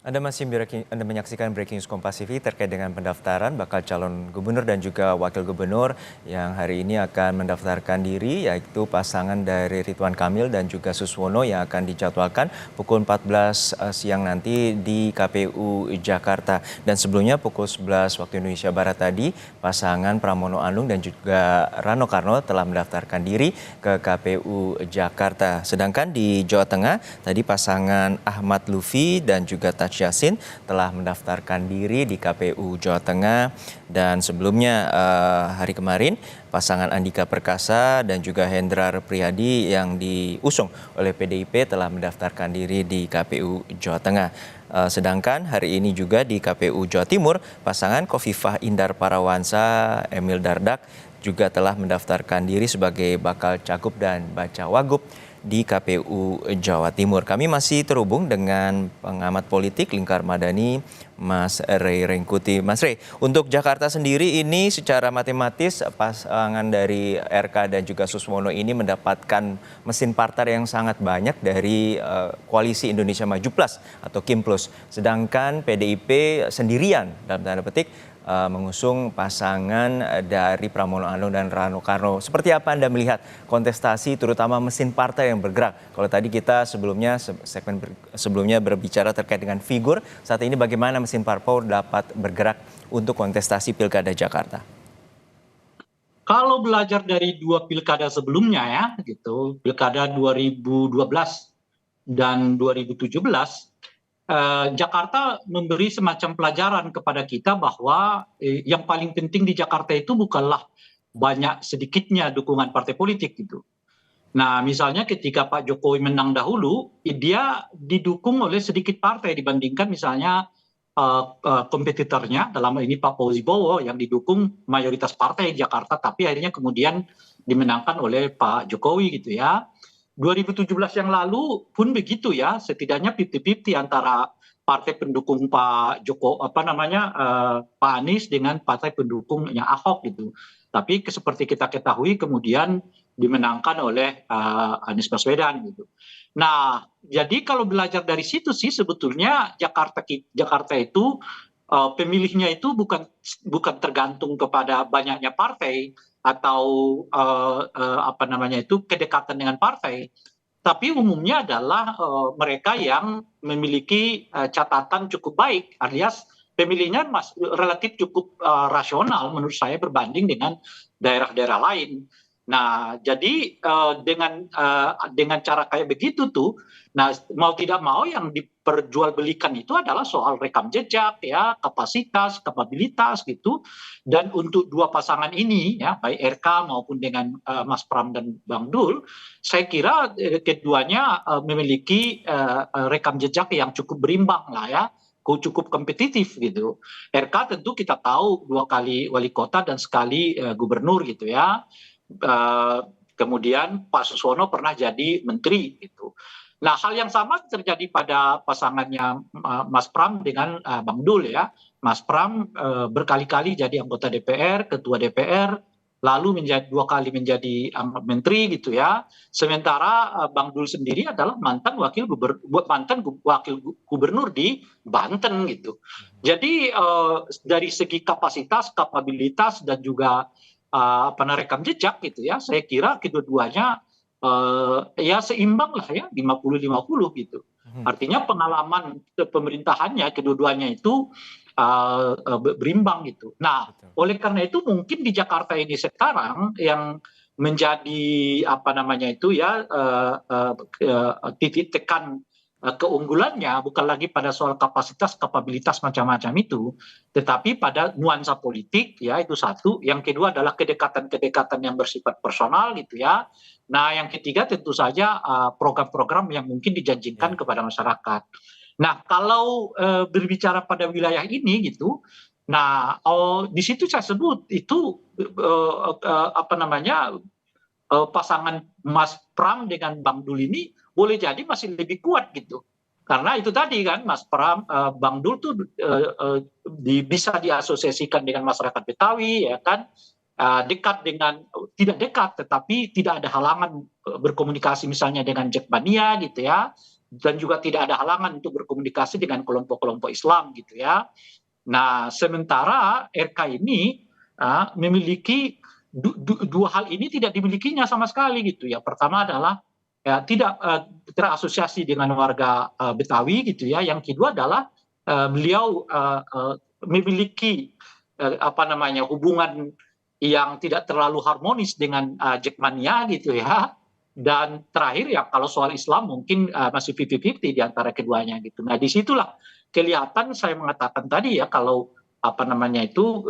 Anda menyaksikan Breaking News Kompas TV terkait dengan pendaftaran bakal calon gubernur dan juga wakil gubernur yang hari ini akan mendaftarkan diri, yaitu pasangan dari Ridwan Kamil dan juga Suswono yang akan dijadwalkan pukul 14 siang nanti di KPU Jakarta. Dan sebelumnya pukul 11 waktu Indonesia Barat tadi, pasangan Pramono Anung dan juga Rano Karno telah mendaftarkan diri ke KPU Jakarta. Sedangkan di Jawa Tengah, tadi pasangan Ahmad Lufi dan juga Yassin telah mendaftarkan diri di KPU Jawa Tengah, dan sebelumnya hari kemarin pasangan Andika Perkasa dan juga Hendrar Priyadi yang diusung oleh PDIP telah mendaftarkan diri di KPU Jawa Tengah. Sedangkan hari ini juga di KPU Jawa Timur, pasangan Khofifah Indar Parawansa Emil Dardak juga telah mendaftarkan diri sebagai bakal cagup dan bacawagub di KPU Jawa Timur. Kami masih terhubung dengan pengamat politik Lingkar Madani, Mas Rey Rengkuti. Mas Rey, untuk Jakarta sendiri ini secara matematis pasangan dari RK dan juga Suswono ini mendapatkan mesin partai yang sangat banyak dari Koalisi Indonesia Maju Plus atau KIM Plus. Sedangkan PDIP sendirian dalam tanda petik mengusung pasangan dari Pramono Anung dan Rano Karno. Seperti apa Anda melihat kontestasi terutama mesin partai yang bergerak? Kalau tadi kita segmen sebelumnya berbicara terkait dengan figur, saat ini bagaimana mesin parpol dapat bergerak untuk kontestasi Pilkada Jakarta? Kalau belajar dari dua pilkada sebelumnya ya, gitu, pilkada 2012 dan 2017, Jakarta memberi semacam pelajaran kepada kita bahwa yang paling penting di Jakarta itu bukanlah banyak sedikitnya dukungan partai politik gitu. Nah, misalnya ketika Pak Jokowi menang dahulu, dia didukung oleh sedikit partai dibandingkan misalnya kompetitornya, dalam hal ini Pak Fauzi Bowo yang didukung mayoritas partai di Jakarta, tapi akhirnya kemudian dimenangkan oleh Pak Jokowi gitu ya. 2017 yang lalu pun begitu ya, setidaknya 50-50 antara partai pendukung Pak Joko Pak Anies dengan partai pendukungnya Ahok gitu. Tapi seperti kita ketahui kemudian dimenangkan oleh Anies Baswedan gitu. Nah, jadi kalau belajar dari situ sih sebetulnya Jakarta itu pemilihnya itu bukan tergantung kepada banyaknya partai atau kedekatan dengan partai, tapi umumnya adalah mereka yang memiliki catatan cukup baik, alias pemilihnya relatif cukup rasional menurut saya berbanding dengan daerah-daerah lain. Nah, jadi dengan cara kayak begitu tuh, nah mau tidak mau yang diperjualbelikan itu adalah soal rekam jejak, ya, kapabilitas gitu. Dan untuk dua pasangan ini, ya, baik RK maupun dengan Mas Pram dan Bang Dul, saya kira keduanya memiliki rekam jejak yang cukup berimbang lah ya, cukup kompetitif gitu. RK tentu kita tahu 2 kali wali kota dan sekali gubernur gitu ya. Kemudian Pak Suswono pernah jadi menteri gitu. Nah, hal yang sama terjadi pada pasangannya Mas Pram dengan Bang Dul ya. Mas Pram berkali-kali jadi anggota DPR, ketua DPR, lalu 2 kali menjadi menteri gitu ya. Sementara Bang Dul sendiri adalah mantan wakil gubernur di Banten gitu. Jadi dari segi kapasitas, kapabilitas dan juga rekam jejak gitu ya, saya kira kedua-duanya ya seimbang lah ya, 50-50 gitu. Artinya pengalaman pemerintahannya kedua-duanya itu berimbang gitu. Nah, oleh karena itu mungkin di Jakarta ini sekarang yang menjadi titik tekan keunggulannya bukan lagi pada soal kapasitas, kapabilitas macam-macam itu, tetapi pada nuansa politik, ya itu satu. Yang kedua adalah kedekatan-kedekatan yang bersifat personal gitu ya. Nah, yang ketiga tentu saja program-program yang mungkin dijanjikan kepada masyarakat. Nah, kalau berbicara pada wilayah ini gitu, nah di situ saya sebut itu pasangan Mas Pram dengan Bang Dul ini boleh jadi masih lebih kuat gitu. Karena itu tadi kan Mas Pram, Bang Dul tuh bisa diasosiasikan dengan masyarakat Betawi ya kan, dekat dengan, tidak dekat tetapi tidak ada halangan berkomunikasi misalnya dengan Jackmania gitu ya. dan juga tidak ada halangan untuk berkomunikasi dengan kelompok-kelompok Islam gitu ya. Nah, sementara RK ini memiliki dua hal ini tidak dimilikinya sama sekali gitu ya. Pertama adalah ya, tidak terasosiasi dengan warga Betawi gitu ya. Yang kedua adalah beliau memiliki apa namanya hubungan yang tidak terlalu harmonis dengan Jackmania gitu ya. Dan terakhir ya kalau soal Islam mungkin masih 50-50 di antara keduanya gitu. Nah disitulah kelihatan saya mengatakan tadi ya kalau apa namanya itu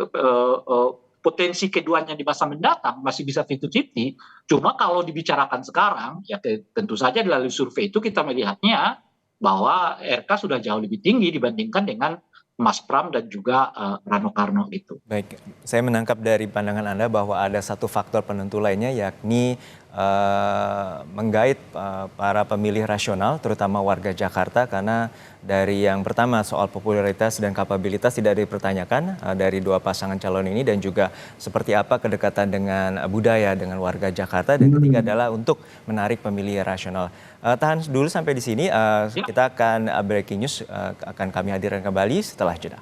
potensi keduanya di masa mendatang masih bisa 50-50. Cuma kalau dibicarakan sekarang ya tentu saja melalui survei itu kita melihatnya bahwa RK sudah jauh lebih tinggi dibandingkan dengan Mas Pram dan juga Rano Karno itu. Baik, saya menangkap dari pandangan Anda bahwa ada satu faktor penentu lainnya yakni menggait para pemilih rasional terutama warga Jakarta karena dari yang pertama soal popularitas dan kapabilitas tidak dipertanyakan dari dua pasangan calon ini dan juga seperti apa kedekatan dengan budaya dengan warga Jakarta dan ketiga adalah untuk menarik pemilih rasional. Tahan dulu sampai di sini, kita akan breaking news akan kami hadirkan kembali setelah jeda.